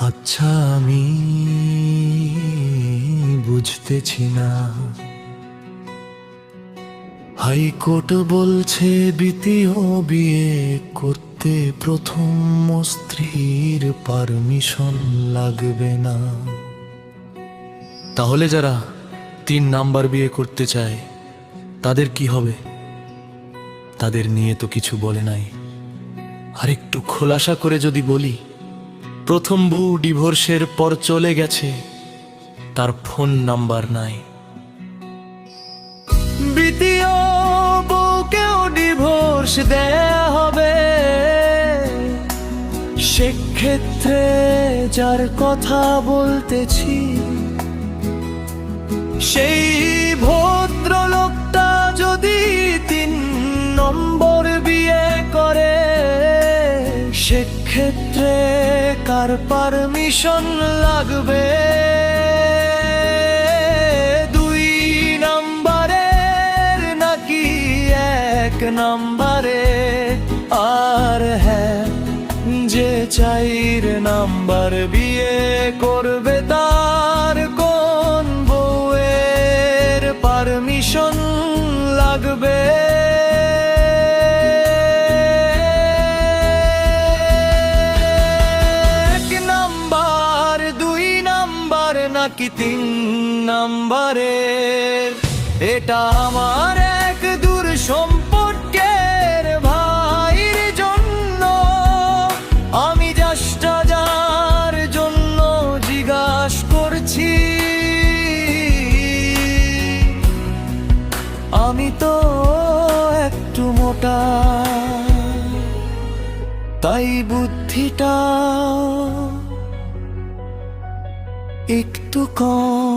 আচ্ছা আমি বুঝতেছি না, হাইকোর্ট বলছে দ্বিতীয় বিয়ে করতে প্রথম স্ত্রীর পারমিশন লাগবে না। তাহলে যারা 3 নাম্বার বিয়ে করতে চায় তাদের কি হবে? তাদের নিয়ে তো কিছু বলে নাই। আর একটু খোলাসা করে যদি বলি, প্রথম বউ ডিভোর্সের পর চলে গেছে, তার ফোন নাম্বার নাই। দ্বিতীয় বউকেও ডিভোর্স দেয়া হবে, সেক্ষেত্রে যার কথা বলতেছি সেই ভদ্রলোকটা যদি 3 নম্বর বিয়ে করে, সেক্ষেত্রে কার পারমিশন লাগবে? 2 নাম্বারের নাকি 1 নাম্বারে? আর হ্যাঁ, যে 4 নাম্বার বিয়ে করবে তার কোন বউয়ের পারমিশন লাগবে? নাকি 3 নাম্বারের? এটা আমার এক দূর সম্পর্কের ভাইয়ের জন্য, আমি জাস্ট যার জন্য জিজ্ঞাস করছি। আমি তো একটু মোটা, তাই বুদ্ধিটা একটু কম।